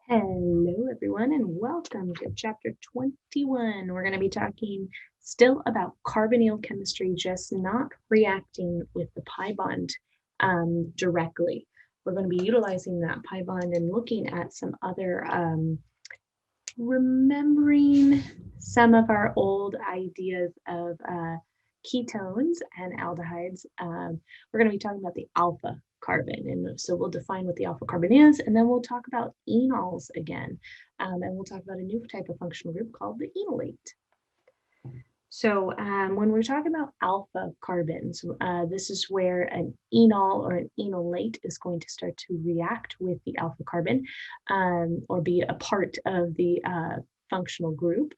Hello, everyone, and welcome to chapter 21. We're going to be talking still about carbonyl chemistry, just not reacting with the pi bond directly. We're going to be utilizing that pi bond and looking at some other, remembering some of our old ideas of ketones and aldehydes. We're going to be talking about the alpha carbon. And so we'll define what the alpha carbon is, and then we'll talk about enols again. And we'll talk about a new type of functional group called the enolate. So when we're talking about alpha carbons, this is where an enol or an enolate is going to start to react with the alpha carbon or be a part of the functional group.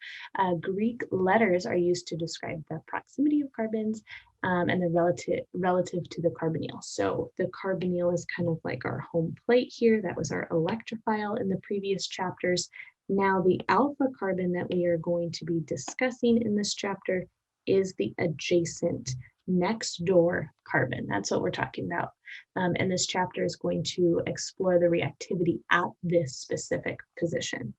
Greek letters are used to describe the proximity of carbons and the relative to the carbonyl. So the carbonyl is kind of like our home plate here. That was our electrophile in the previous chapters. Now, the alpha carbon that we are going to be discussing in this chapter is the adjacent next door carbon. That's what we're talking about. And this chapter is going to explore the reactivity at this specific position.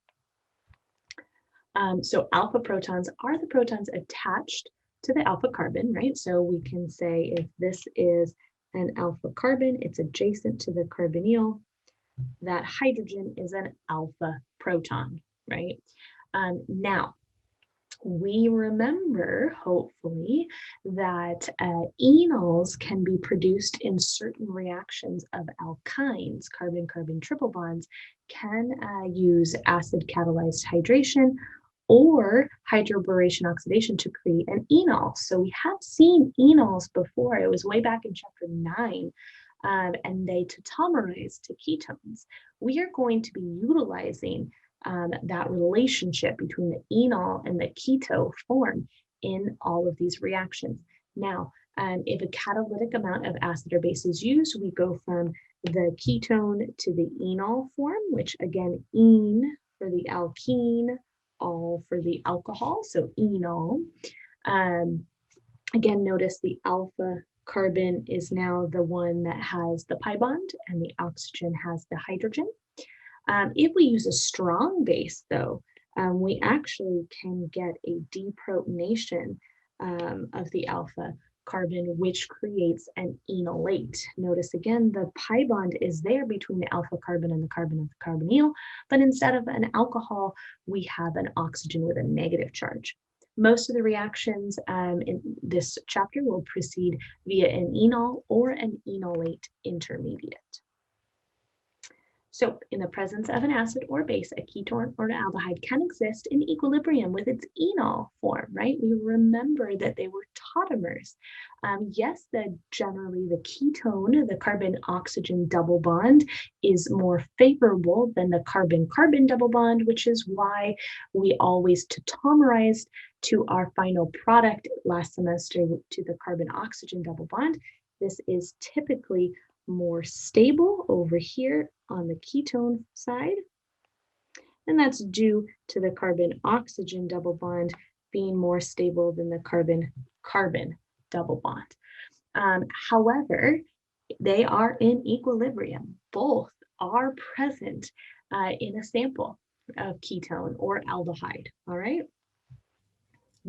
So alpha protons are the protons attached to the alpha carbon, right? So we can say if this is an alpha carbon, it's adjacent to the carbonyl. That hydrogen is an alpha proton, right? Now, we remember, hopefully, that enols can be produced in certain reactions of alkynes. Carbon-carbon triple bonds can use acid-catalyzed hydration or hydroboration oxidation to create an enol. So we have seen enols before. It was way back in chapter 9. And they tautomerize to ketones. We are going to be utilizing that relationship between the enol and the keto form in all of these reactions. Now, if a catalytic amount of acid or base is used, we go from the ketone to the enol form, which again, ene for the alkene, all for the alcohol, so enol. Again, notice the alpha carbon is now the one that has the pi bond and the oxygen has the hydrogen. If we use a strong base, though, we actually can get a deprotonation of the alpha carbon, which creates an enolate. Notice again, the pi bond is there between the alpha carbon and the carbon of the carbonyl, but instead of an alcohol, we have an oxygen with a negative charge. Most of the reactions in this chapter will proceed via an enol or an enolate intermediate. So in the presence of an acid or base, a ketone or an aldehyde can exist in equilibrium with its enol form, right? We remember that they were tautomers. Yes, generally the ketone, the carbon-oxygen double bond, is more favorable than the carbon-carbon double bond, which is why we always tautomerized to our final product last semester to the carbon-oxygen double bond. This is typically more stable over here on the ketone side. And that's due to the carbon-oxygen double bond being more stable than the carbon-carbon double bond. However, they are in equilibrium. Both are present in a sample of ketone or aldehyde, all right?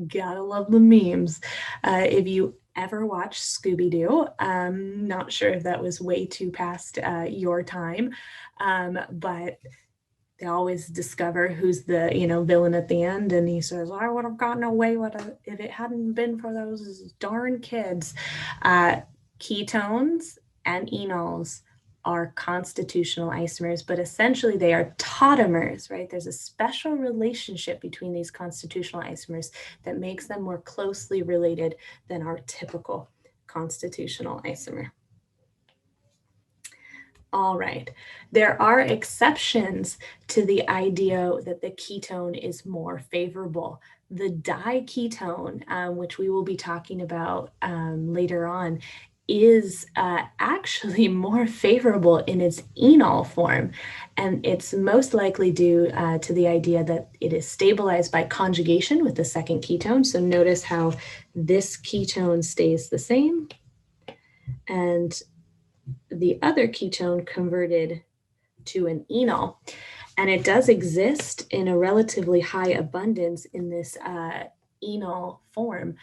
Gotta love the memes. If you ever watched Scooby-Doo, I'm not sure if that was way too past your time, but they always discover who's the villain at the end, and he says, I would have gotten away with it if it hadn't been for those darn kids. Ketones and enols are constitutional isomers, but essentially they are tautomers, right? There's a special relationship between these constitutional isomers that makes them more closely related than our typical constitutional isomer. All right, there are exceptions to the idea that the ketone is more favorable. The diketone, which we will be talking about later on, is actually more favorable in its enol form. And it's most likely due to the idea that it is stabilized by conjugation with the second ketone. So notice how this ketone stays the same and the other ketone converted to an enol. And it does exist in a relatively high abundance in this enol form,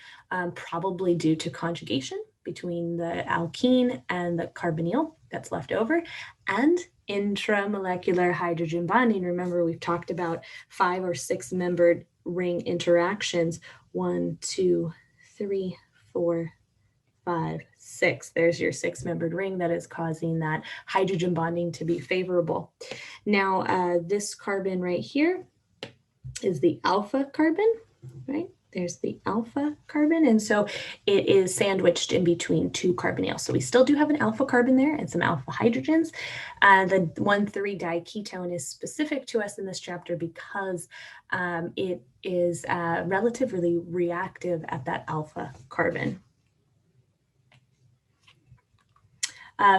probably due to conjugation between the alkene and the carbonyl that's left over, and intramolecular hydrogen bonding. Remember, we've talked about 5 or 6 membered ring interactions. 1, 2, 3, 4, 5, 6. There's your 6-membered ring that is causing that hydrogen bonding to be favorable. Now, this carbon right here is the alpha carbon, right? There's the alpha carbon, and so it is sandwiched in between 2 carbonyls. So we still do have an alpha carbon there and some alpha hydrogens. The 1,3-diketone is specific to us in this chapter because it is relatively reactive at that alpha carbon.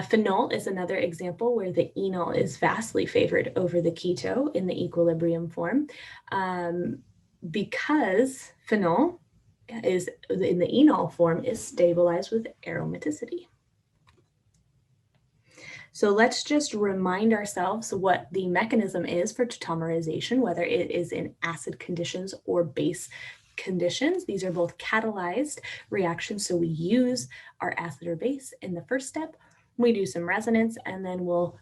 Phenol is another example where the enol is vastly favored over the keto in the equilibrium form, because phenol is in the enol form is stabilized with aromaticity. So let's just remind ourselves what the mechanism is for tautomerization, whether it is in acid conditions or base conditions. These are both catalyzed reactions. So we use our acid or base in the first step. We do some resonance, and then we'll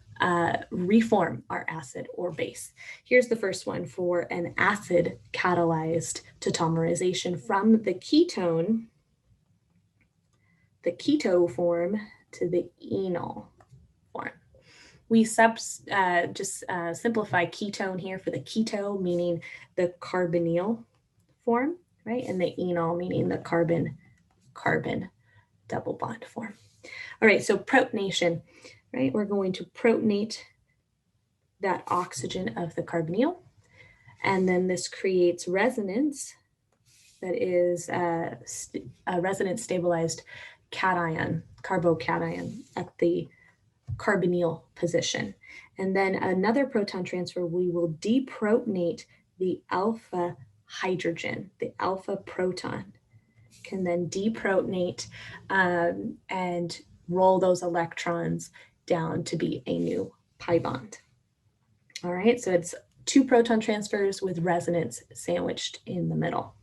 reform our acid or base. Here's the first one for an acid catalyzed tautomerization from the ketone, the keto form, to the enol form. We just simplify ketone here for the keto, meaning the carbonyl form, right? And the enol, meaning the carbon-carbon double bond form. All right, so protonation, right? We're going to protonate that oxygen of the carbonyl, and then this creates resonance that is a resonance stabilized cation, carbocation at the carbonyl position. And then another proton transfer, we will deprotonate the alpha hydrogen, the alpha proton can then deprotonate and roll those electrons down to be a new pi bond. All right, so it's 2 proton transfers with resonance sandwiched in the middle.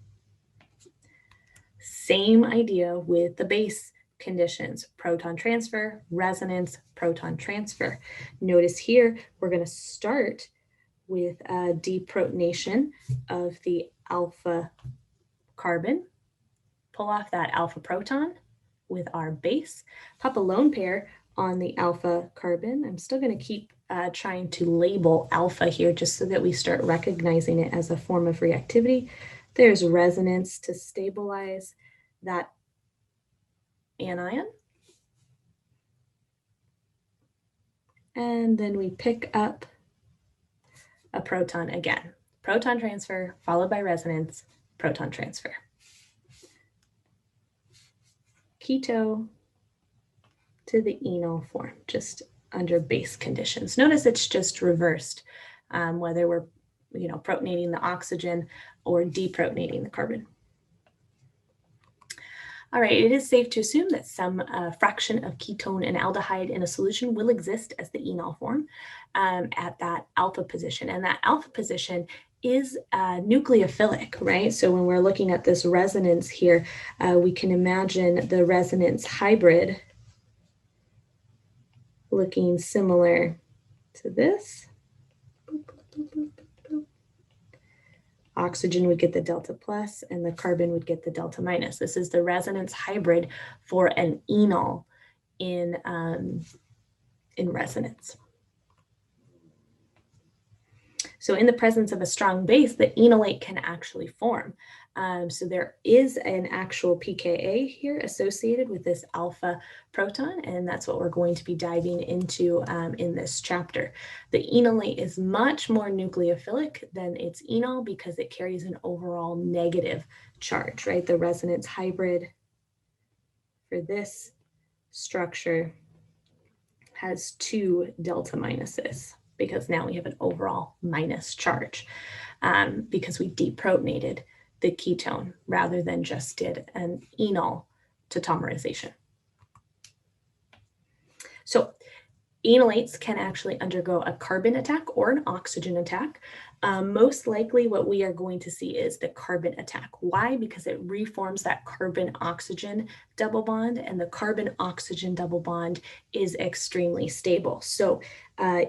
Same idea with the base conditions, proton transfer, resonance, proton transfer. Notice here, we're going to start with a deprotonation of the alpha carbon, pull off that alpha proton with our base, pop a lone pair on the alpha carbon. I'm still going to keep trying to label alpha here just so that we start recognizing it as a form of reactivity. There's resonance to stabilize that anion. And then we pick up a proton again. Proton transfer followed by resonance, proton transfer. Keto to the enol form, just under base conditions. Notice it's just reversed, whether we're protonating the oxygen or deprotonating the carbon. All right, it is safe to assume that some fraction of ketone and aldehyde in a solution will exist as the enol form at that alpha position. And that alpha position is nucleophilic, right? So when we're looking at this resonance here, we can imagine the resonance hybrid looking similar to this. Oxygen would get the delta plus and the carbon would get the delta minus. This is the resonance hybrid for an enol in resonance. So in the presence of a strong base, the enolate can actually form. So there is an actual pKa here associated with this alpha proton, and that's what we're going to be diving into in this chapter. The enolate is much more nucleophilic than its enol because it carries an overall negative charge, right? The resonance hybrid for this structure has 2 delta minuses, because now we have an overall minus charge because we deprotonated the ketone rather than just did an enol tautomerization. So Enolates can actually undergo a carbon attack or an oxygen attack. Most likely what we are going to see is the carbon attack. Why? Because it reforms that carbon-oxygen double bond, and the carbon-oxygen double bond is extremely stable. So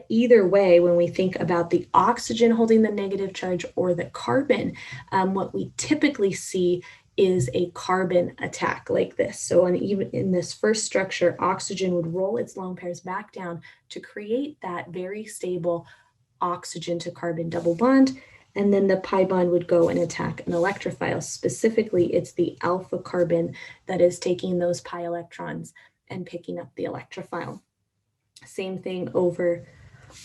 either way, when we think about the oxygen holding the negative charge or the carbon, what we typically see is a carbon attack like this. So even in this first structure, oxygen would roll its lone pairs back down to create that very stable oxygen to carbon double bond. And then the pi bond would go and attack an electrophile. Specifically, it's the alpha carbon that is taking those pi electrons and picking up the electrophile. Same thing over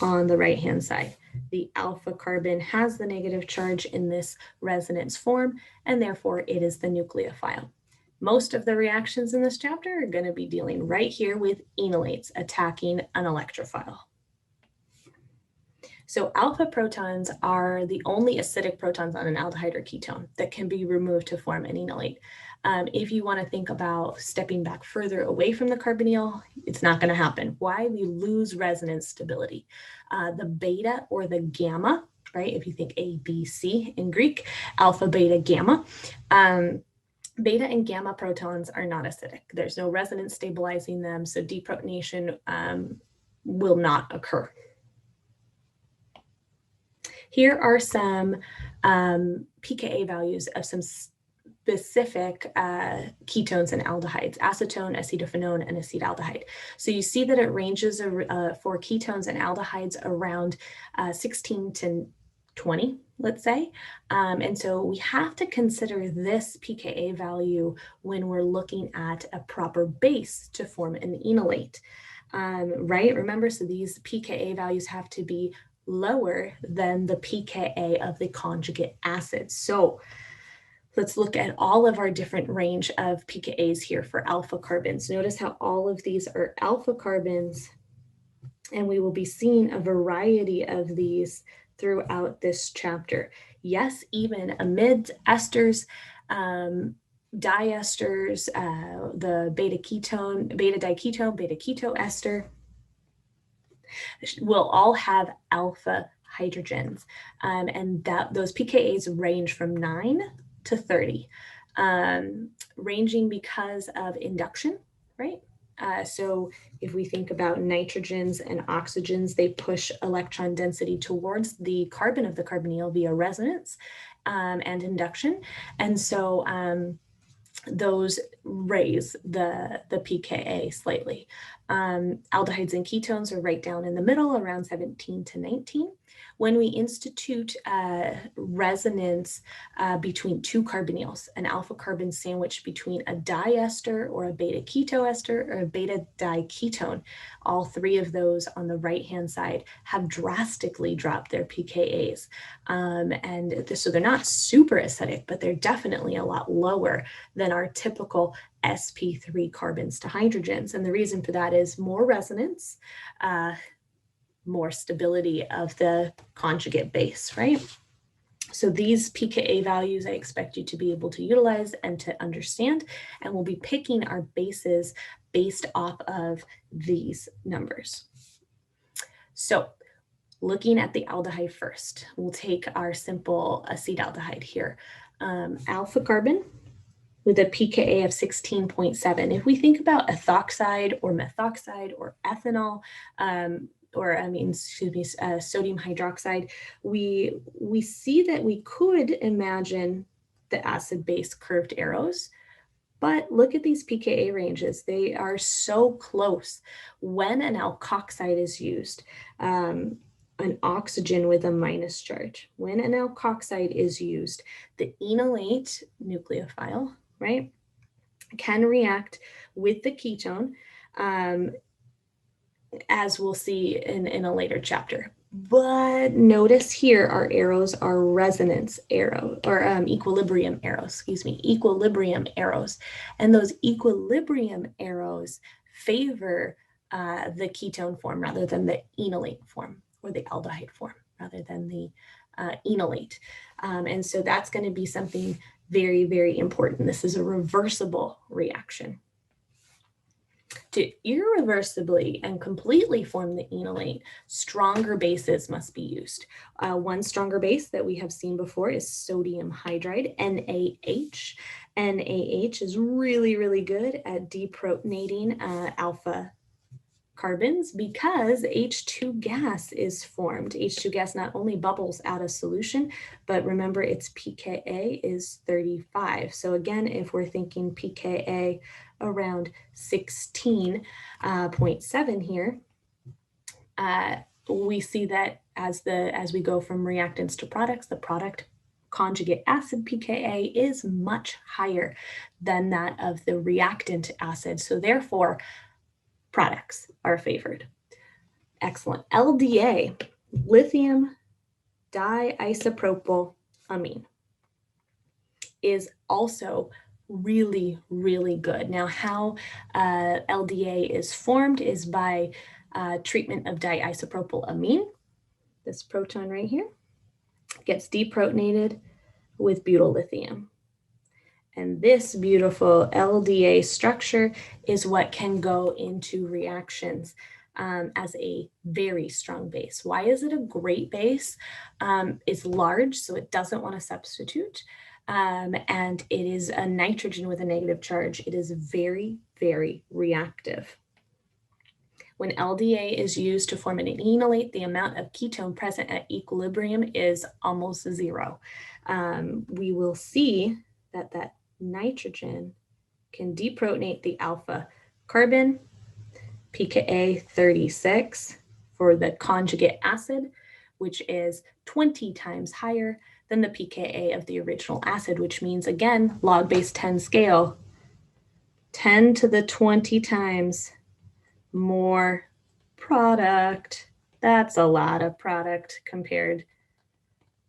on the right-hand side. The alpha carbon has the negative charge in this resonance form, and therefore it is the nucleophile. Most of the reactions in this chapter are going to be dealing right here with enolates attacking an electrophile. So alpha protons are the only acidic protons on an aldehyde or ketone that can be removed to form an enolate. If you want to think about stepping back further away from the carbonyl, it's not going to happen. Why? We lose resonance stability. The beta or the gamma, right? If you think A, B, C in Greek, alpha, beta, gamma. Beta and gamma protons are not acidic. There's no resonance stabilizing them, so deprotonation will not occur. Here are some pKa values of some specific ketones and aldehydes: acetone, acetophenone, and acetaldehyde. So you see that it ranges for ketones and aldehydes around 16 to 20, let's say. And so we have to consider this pKa value when we're looking at a proper base to form an enolate, right? Remember, so these pKa values have to be lower than the pKa of the conjugate acid. So let's look at all of our different range of pKa's here for alpha carbons. Notice how all of these are alpha carbons, and we will be seeing a variety of these throughout this chapter. Yes, even amides, esters, diesters, the beta ketone, beta diketone, beta ketoester, will all have alpha hydrogens, and those pKa's range from 9 to 30, ranging because of induction, right? So if we think about nitrogens and oxygens, they push electron density towards the carbon of the carbonyl via resonance and induction. And so those raise the pKa slightly. Aldehydes and ketones are right down in the middle, around 17 to 19. When we institute resonance between two carbonyls, an alpha carbon sandwich between a diester or a beta ketoester or a beta diketone, all three of those on the right-hand side have drastically dropped their pKa's. So they're not super acidic, but they're definitely a lot lower than our typical sp3 carbons to hydrogens. And the reason for that is more resonance, more stability of the conjugate base, right? So these pKa values I expect you to be able to utilize and to understand, and we'll be picking our bases based off of these numbers. So looking at the aldehyde first, we'll take our simple acetaldehyde here. Alpha carbon with a pKa of 16.7. If we think about ethoxide or methoxide or ethanol, sodium hydroxide, we see that we could imagine the acid-base curved arrows, but look at these pKa ranges. They are so close. When an alkoxide is used, an oxygen with a minus charge, when an alkoxide is used, the enolate nucleophile, right, can react with the ketone, as we'll see in a later chapter. But notice here our arrows are resonance arrow or equilibrium arrows, equilibrium arrows. And those equilibrium arrows favor the ketone form rather than the enolate form, or the aldehyde form rather than the enolate. And so that's going to be something very, very important. This is a reversible reaction. To irreversibly and completely form the enolate, stronger bases must be used. One stronger base that we have seen before is sodium hydride, NaH. NaH is really, really good at deprotonating alpha carbons because H2 gas is formed. H2 gas not only bubbles out of solution, but remember its pKa is 35. So again, if we're thinking pKa around 16.7 here, we see that as we go from reactants to products, the product conjugate acid pKa is much higher than that of the reactant acid. So therefore, products are favored. Excellent. LDA, lithium diisopropyl amine, is also really, really good. Now, how LDA is formed is by treatment of diisopropyl amine. This proton right here gets deprotonated with butyl lithium. And this beautiful LDA structure is what can go into reactions as a very strong base. Why is it a great base? It's large, so it doesn't want to substitute. And it is a nitrogen with a negative charge. It is very, very reactive. When LDA is used to form an enolate, the amount of ketone present at equilibrium is almost zero. We will see that that nitrogen can deprotonate the alpha carbon, pKa 36 for the conjugate acid, which is 20 times higher than the pKa of the original acid, which means, again, log base 10 scale, 10 to the 20 times more product. That's a lot of product compared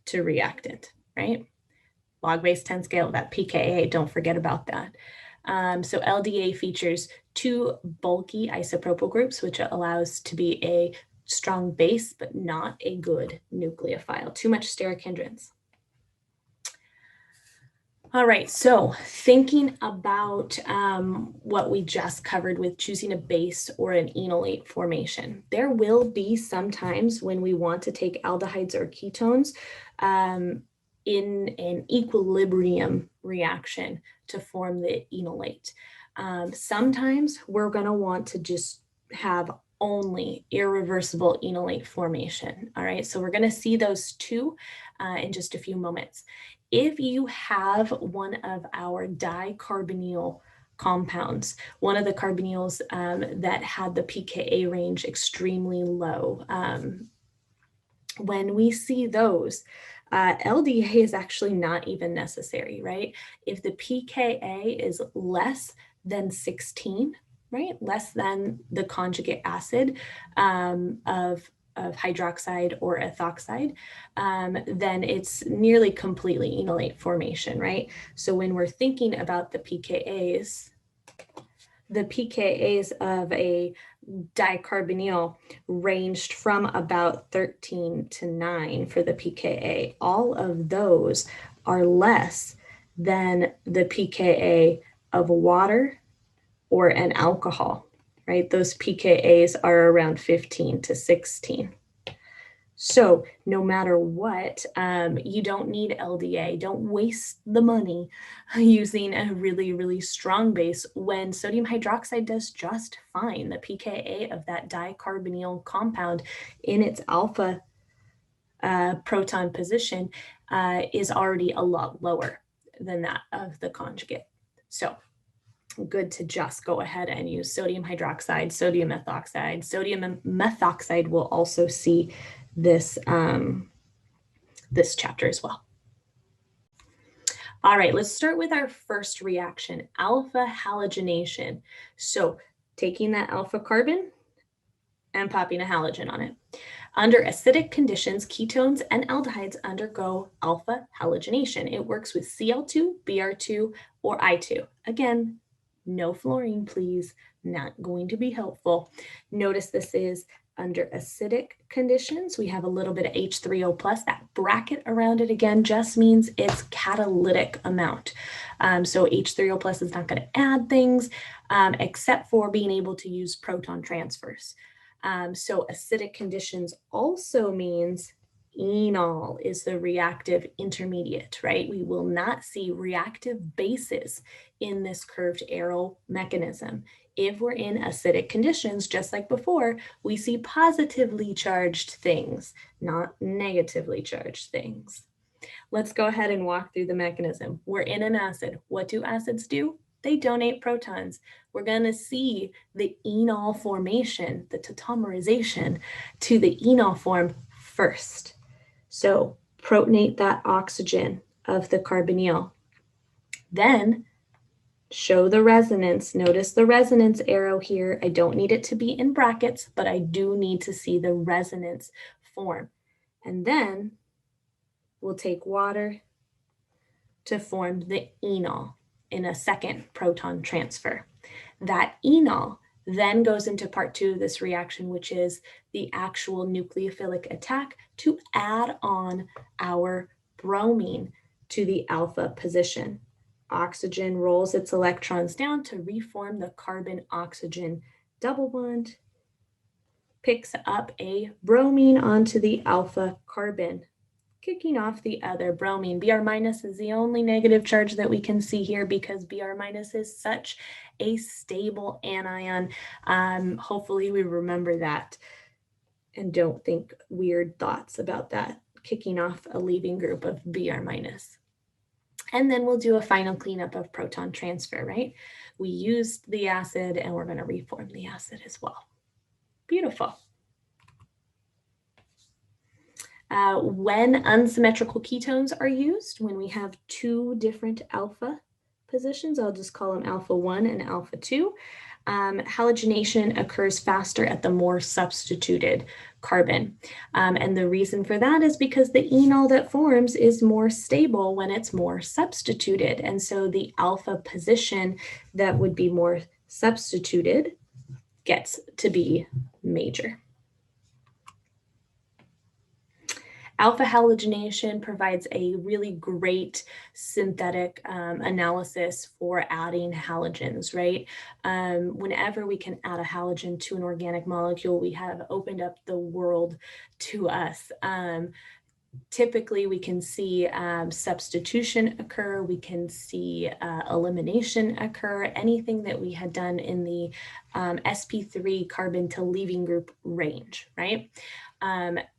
to reactant, right? Log base 10 scale, that pKa, don't forget about that. So LDA features two bulky isopropyl groups, which allows to be a strong base, but not a good nucleophile. Too much steric hindrance. All right, so thinking about what we just covered with choosing a base or an enolate formation, there will be some times when we want to take aldehydes or ketones in an equilibrium reaction to form the enolate. Sometimes we're going to want to just have only irreversible enolate formation. All right, so we're going to see those two in just a few moments. If you have one of our dicarbonyl compounds, one of the carbonyls that had the pKa range extremely low, when we see those, LDA is actually not even necessary, right? If the pKa is less than 16, right, less than the conjugate acid of hydroxide or ethoxide, then it's nearly completely enolate formation, right? So when we're thinking about the pKas of a dicarbonyl ranged from about 13 to 9 for the pKa. All of those are less than the pKa of water or an alcohol, right? Those pKas are around 15 to 16. So no matter what, you don't need LDA. Don't waste the money using a really, really strong base when sodium hydroxide does just fine. The pKa of that dicarbonyl compound in its alpha proton position is already a lot lower than that of the conjugate. So good to just go ahead and use sodium hydroxide, sodium ethoxide. Sodium methoxide will also see this, this chapter as well. All right, let's start with our first reaction, alpha halogenation. So taking that alpha carbon and popping a halogen on it. Under acidic conditions, ketones and aldehydes undergo alpha halogenation. It works with Cl2, Br2, or I2. Again, no fluorine, please. Not going to be helpful. Notice this is Under acidic conditions, we have a little bit of H3O plus. That bracket around it again just means its catalytic amount. So H3O plus is not going to add things except for being able to use proton transfers. So acidic conditions also means enol is the reactive intermediate, right? We will not see reactive bases in this curved arrow mechanism. If we're in acidic conditions, just like before, we see positively charged things, not negatively charged things. Let's go ahead and walk through the mechanism. We're in an acid. What do acids do? They donate protons. We're going to see the enol formation, the tautomerization to the enol form first. So protonate that oxygen of the carbonyl. Then show the resonance. Notice the resonance arrow here. I don't need it to be in brackets, but I do need to see the resonance form. And then we'll take water to form the enol in a second proton transfer. That enol then goes into part 2 of this reaction, which is the actual nucleophilic attack to add on our bromine to the alpha position. Oxygen rolls its electrons down to reform the carbon-oxygen double bond, picks up a bromine onto the alpha carbon, kicking off the other bromine. Br minus is the only negative charge that we can see here because Br minus is such a stable anion. Hopefully we remember that and don't think weird thoughts about that, kicking off a leaving group of Br minus. And then we'll do a final cleanup of proton transfer, right? We used the acid and we're going to reform the acid as well. Beautiful. When unsymmetrical ketones are used, when we have two different alpha positions, I'll just call them alpha 1 and alpha 2, halogenation occurs faster at the more substituted carbon. And the reason for that is because the enol that forms is more stable when it's more substituted. And so the alpha position that would be more substituted gets to be major. Alpha halogenation provides a really great synthetic analysis for adding halogens, right? Whenever we can add a halogen to an organic molecule, we have opened up the world to us. Typically, we can see substitution occur, we can see elimination occur, anything that we had done in the sp3 carbon to leaving group range, right?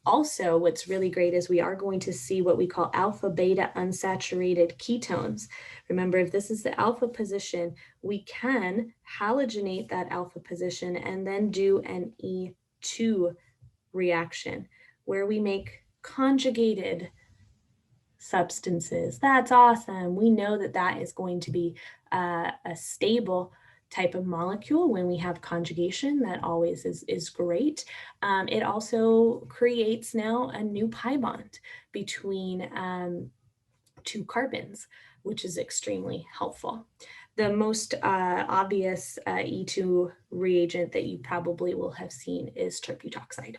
Also, what's really great is we are going to see what we call alpha beta unsaturated ketones. Remember, if this is the alpha position, we can halogenate that alpha position and then do an E2 reaction where we make conjugated substances. That's awesome. We know that that is going to be a stable type of molecule when we have conjugation. That always is great. It also creates now a new pi bond between two carbons, which is extremely helpful. The most obvious E2 reagent that you probably will have seen is terbutoxide.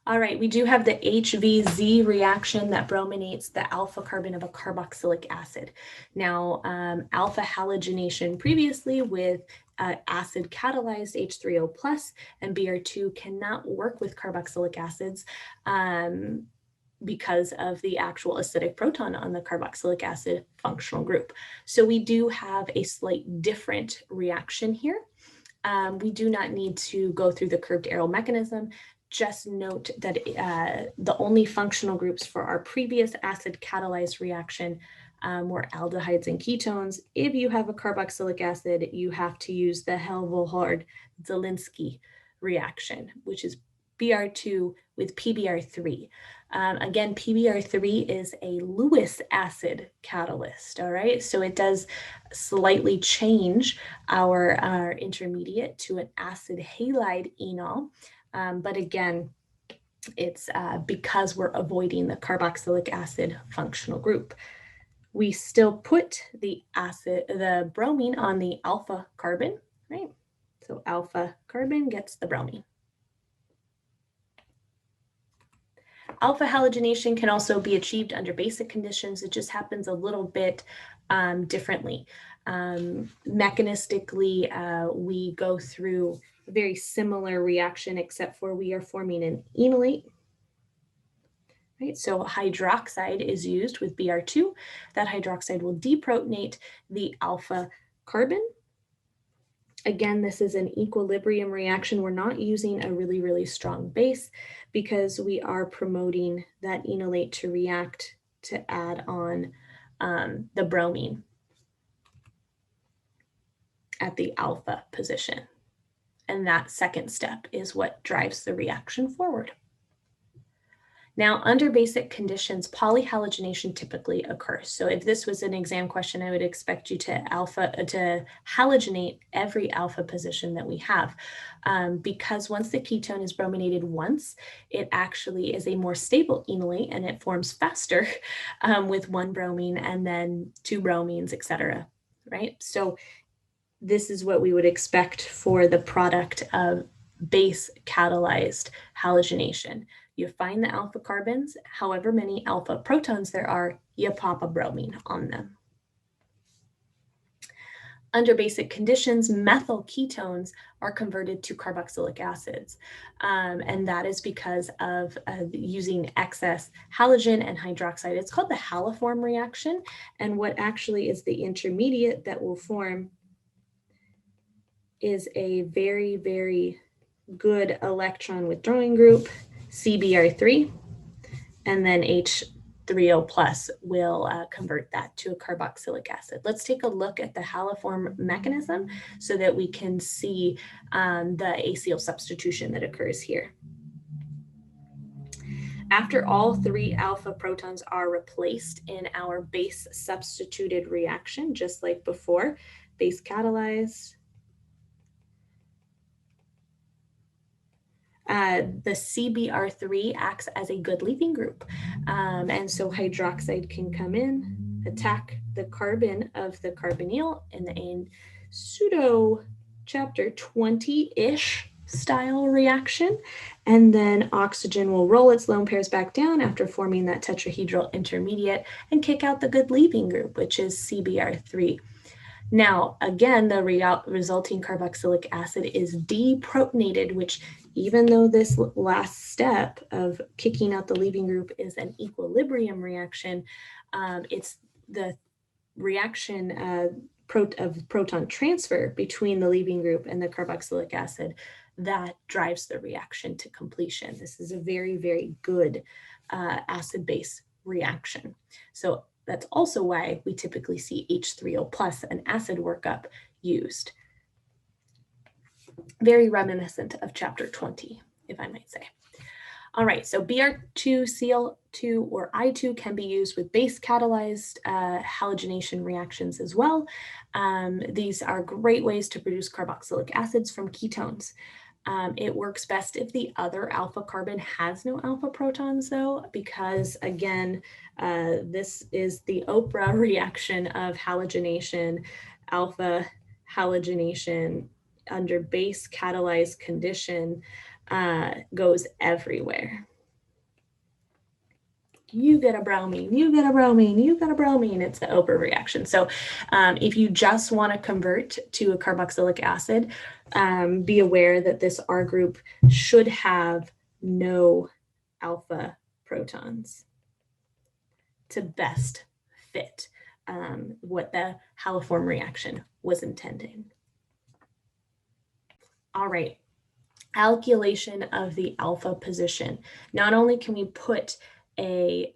All right, we do have the HVZ reaction that brominates the alpha carbon of a carboxylic acid. Now, alpha halogenation previously with acid catalyzed H3O plus and Br2 cannot work with carboxylic acids because of the actual acidic proton on the carboxylic acid functional group. So we do have a slight different reaction here. We do not need to go through the curved arrow mechanism. Just note that the only functional groups for our previous acid catalyzed reaction were aldehydes and ketones. If you have a carboxylic acid, you have to use the Helvellard-Zielinski reaction, which is Br2 with PBr3. Again, PBr3 is a Lewis acid catalyst, all right? So it does slightly change our intermediate to an acid halide enol. But again, it's because we're avoiding the carboxylic acid functional group. We still put the bromine on the alpha carbon, right? So alpha carbon gets the bromine. Alpha halogenation can also be achieved under basic conditions. It just happens a little bit differently. Mechanistically, we go through a very similar reaction, except for we are forming an enolate. Right, so hydroxide is used with Br2. That hydroxide will deprotonate the alpha carbon. Again, this is an equilibrium reaction. We're not using a really, really strong base because we are promoting that enolate to react to add on the bromine at the alpha position. And that second step is what drives the reaction forward. Now, under basic conditions, polyhalogenation typically occurs. So if this was an exam question, I would expect you to halogenate every alpha position that we have, because once the ketone is brominated once, it actually is a more stable enolate and it forms faster with one bromine and then two bromines, etc. Right? So this is what we would expect for the product of base catalyzed halogenation. You find the alpha carbons, however many alpha protons there are, you pop a bromine on them. Under basic conditions, methyl ketones are converted to carboxylic acids. And that is because of using excess halogen and hydroxide. It's called the haloform reaction. And what actually is the intermediate that will form is a very, very good electron withdrawing group, CBr3, and then H3O plus will convert that to a carboxylic acid. Let's take a look at the haloform mechanism so that we can see the acyl substitution that occurs here. After all three alpha protons are replaced in our base substituted reaction, just like before, base catalyzed, the CBr3 acts as a good leaving group. And so hydroxide can come in, attack the carbon of the carbonyl in the pseudo chapter 20-ish style reaction. And then oxygen will roll its lone pairs back down after forming that tetrahedral intermediate and kick out the good leaving group, which is CBr3. Now, again, the resulting carboxylic acid is deprotonated, which even though this last step of kicking out the leaving group is an equilibrium reaction, it's the reaction of proton transfer between the leaving group and the carboxylic acid that drives the reaction to completion. This is a very, very good acid-base reaction. So that's also why we typically see H3O plus, an acid workup, used. Very reminiscent of chapter 20, if I might say. All right, so Br2Cl2 or I2 can be used with base catalyzed halogenation reactions as well. These are great ways to produce carboxylic acids from ketones. It works best if the other alpha carbon has no alpha protons, though, because again, this is the Oprah reaction of halogenation, alpha halogenation under base catalyzed condition goes everywhere. You get a bromine, you get a bromine, you get a bromine. It's the Oprah reaction. So if you just want to convert to a carboxylic acid, be aware that this R group should have no alpha protons to best fit what the haloform reaction was intending. All right, alkylation of the alpha position. Not only can we put a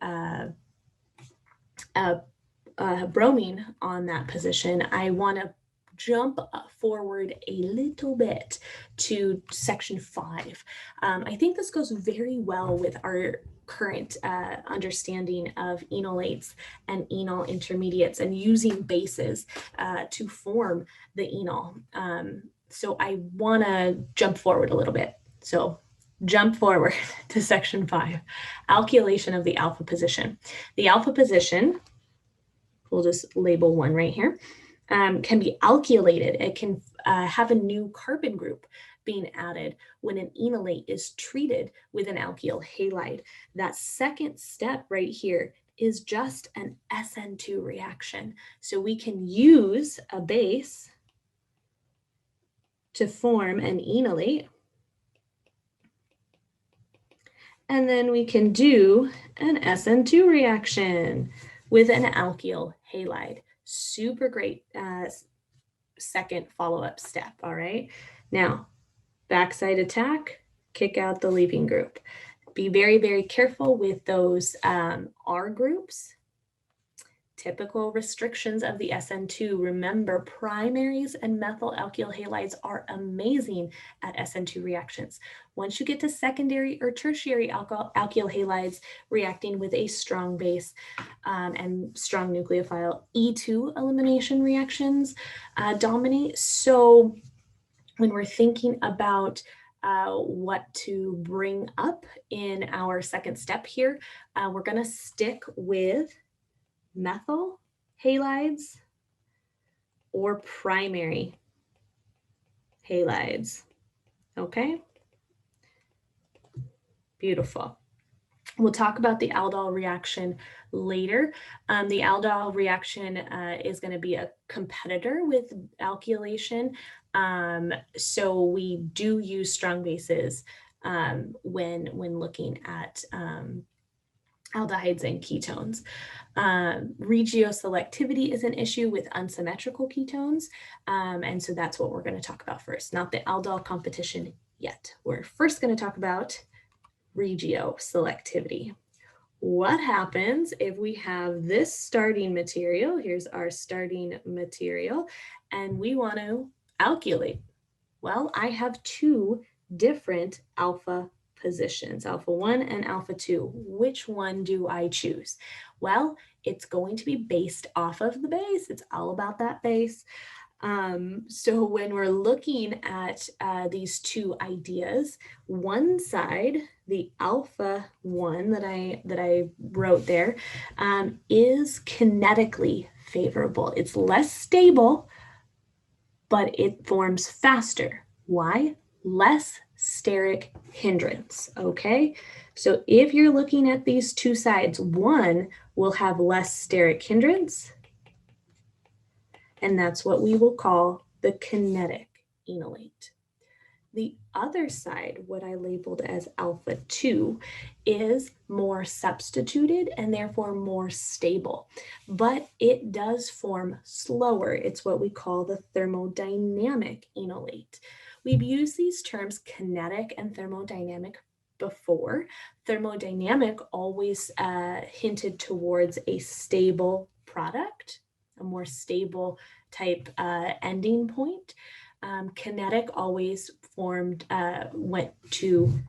bromine on that position, I want to jump forward a little bit to section 5. I think this goes very well with our current understanding of enolates and enol intermediates and using bases to form the enol. So I want to jump forward a little bit. So jump forward to section 5, alkylation of the alpha position. The alpha position, we'll just label 1 right here, can be alkylated. It can have a new carbon group being added when an enolate is treated with an alkyl halide. That second step right here is just an SN2 reaction. So we can use a base to form an enolate, and then we can do an SN2 reaction with an alkyl halide. Super great second follow-up step, all right? Now, backside attack, kick out the leaving group. Be very, very careful with those R groups. Typical restrictions of the SN2. Remember, primaries and methyl alkyl halides are amazing at SN2 reactions. Once you get to secondary or tertiary alkyl halides reacting with a strong base and strong nucleophile, E2 elimination reactions dominate. So when we're thinking about what to bring up in our second step here, we're going to stick with methyl halides or primary halides. Okay, beautiful. We'll talk about the aldol reaction later. The aldol reaction is going to be a competitor with alkylation. So we do use strong bases when looking at aldehydes and ketones. Regioselectivity is an issue with unsymmetrical ketones. And so that's what we're going to talk about first, not the aldol competition yet. We're first going to talk about regioselectivity. What happens if we have this starting material? Here's our starting material, and we want to alkylate. Well, I have two different alpha positions, alpha 1 and alpha 2. Which one do I choose? Well, it's going to be based off of the base. It's all about that base. So when we're looking at these two ideas, one side, the alpha 1 that I wrote there, is kinetically favorable. It's less stable, but it forms faster. Why? Less steric hindrance, okay? So if you're looking at these two sides, one will have less steric hindrance, and that's what we will call the kinetic enolate. The other side, what I labeled as alpha 2, is more substituted and therefore more stable, but it does form slower. It's what we call the thermodynamic enolate. We've used these terms kinetic and thermodynamic before. Thermodynamic always hinted towards a stable product, a more stable type ending point. Kinetic always went to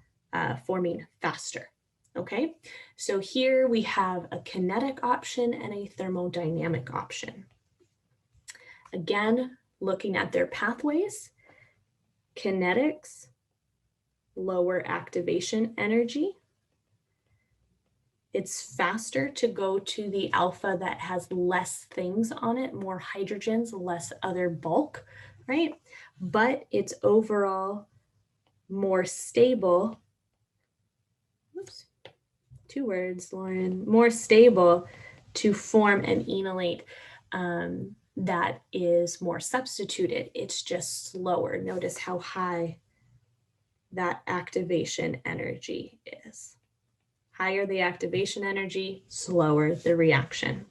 forming faster. Okay, so here we have a kinetic option and a thermodynamic option. Again, looking at their pathways, kinetics, lower activation energy. It's faster to go to the alpha that has less things on it, more hydrogens, less other bulk, right? But it's overall more stable. Oops, two words, Lauren. More stable to form an enolate that is more substituted. It's just slower. Notice how high that activation energy is. Higher the activation energy, slower the reaction.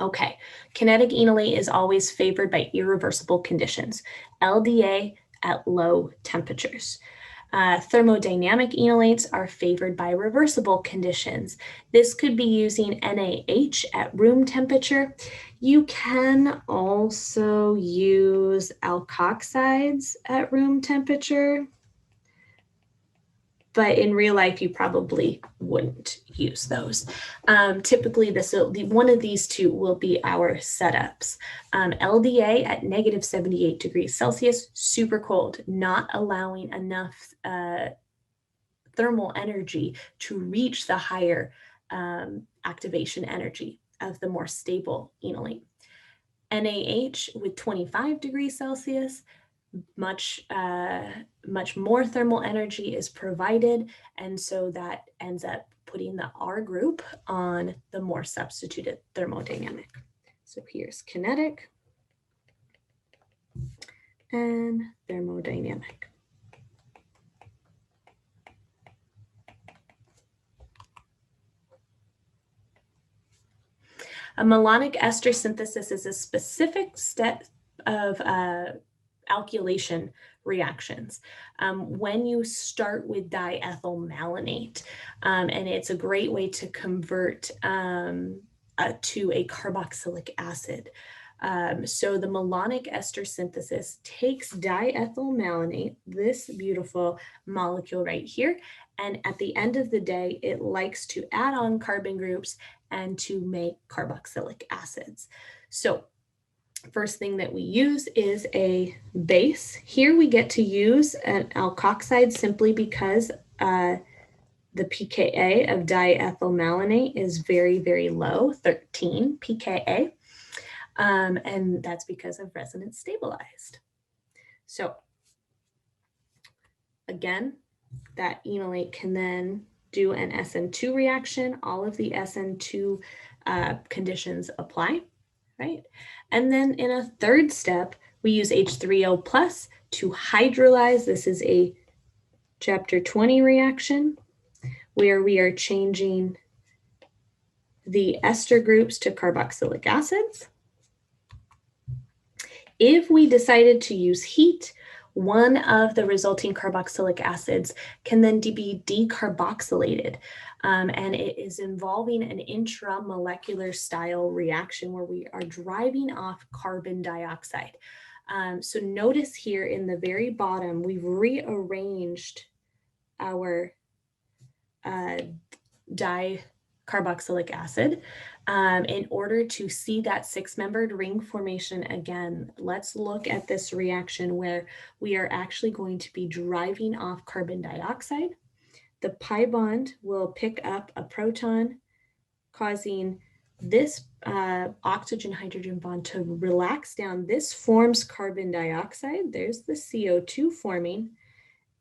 Okay, kinetic enolate is always favored by irreversible conditions, LDA at low temperatures. Thermodynamic enolates are favored by reversible conditions. This could be using NaH at room temperature. You can also use alkoxides at room temperature, but in real life, you probably wouldn't use those. Typically, one of these two will be our setups. LDA at negative 78 degrees Celsius, super cold, not allowing enough thermal energy to reach the higher activation energy of the more stable enolate. NaH with 25 degrees Celsius, much more thermal energy is provided, and so that ends up putting the R group on the more substituted thermodynamic. So here's kinetic and thermodynamic. A malonic ester synthesis is a specific step of alkylation reactions when you start with diethylmalonate, and it's a great way to convert to a carboxylic acid. So the malonic ester synthesis takes diethylmalonate, this beautiful molecule right here, and at the end of the day, it likes to add on carbon groups and to make carboxylic acids. So first thing that we use is a base. Here we get to use an alkoxide simply because the pKa of diethylmalonate is very, very low, 13 pKa, and that's because of resonance stabilized. So again, that enolate can then do an SN2 reaction. All of the SN2 conditions apply, right? And then in a third step, we use H3O plus to hydrolyze. This is a chapter 20 reaction where we are changing the ester groups to carboxylic acids. If we decided to use heat, one of the resulting carboxylic acids can then be decarboxylated, and it is involving an intramolecular style reaction where we are driving off carbon dioxide. So notice here in the very bottom, we've rearranged our dicarboxylic acid in order to see that six-membered ring formation again. Let's look at this reaction where we are actually going to be driving off carbon dioxide. The pi bond will pick up a proton, causing this oxygen-hydrogen bond to relax down. This forms carbon dioxide. There's the CO2 forming,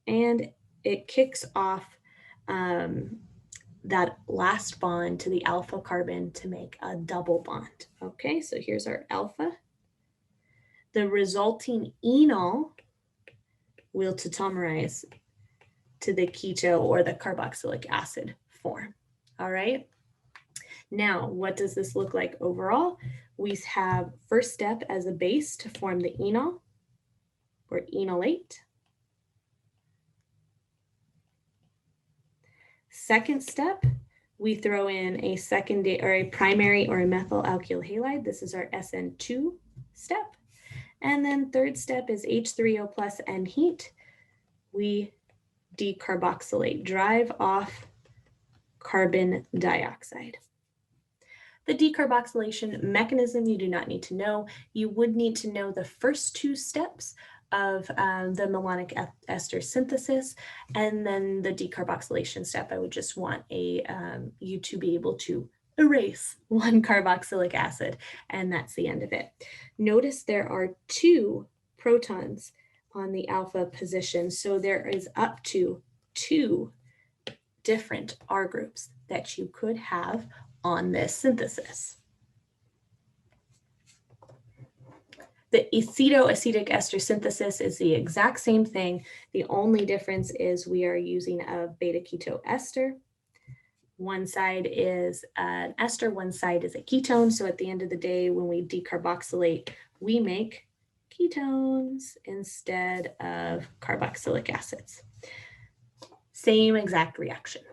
and it kicks off that last bond to the alpha carbon to make a double bond. Okay, so here's our alpha. The resulting enol will tautomerize to the keto or the carboxylic acid form. All right. Now, what does this look like overall? We have first step as a base to form the enol or enolate. Second step, we throw in a secondary or a primary or a methyl alkyl halide. This is our SN2 step. And then third step is H3O plus and heat. We decarboxylate, drive off carbon dioxide. The decarboxylation mechanism you do not need to know. You would need to know the first two steps of the malonic ester synthesis, and then the decarboxylation step. I would just want you to be able to erase one carboxylic acid, and that's the end of it. Notice there are two protons on the alpha position, so there is up to 2 different R groups that you could have on this synthesis. The acetoacetic ester synthesis is the exact same thing. The only difference is we are using a beta keto ester. One side is an ester, one side is a ketone. So at the end of the day, when we decarboxylate, we make ketones instead of carboxylic acids. Same exact reaction.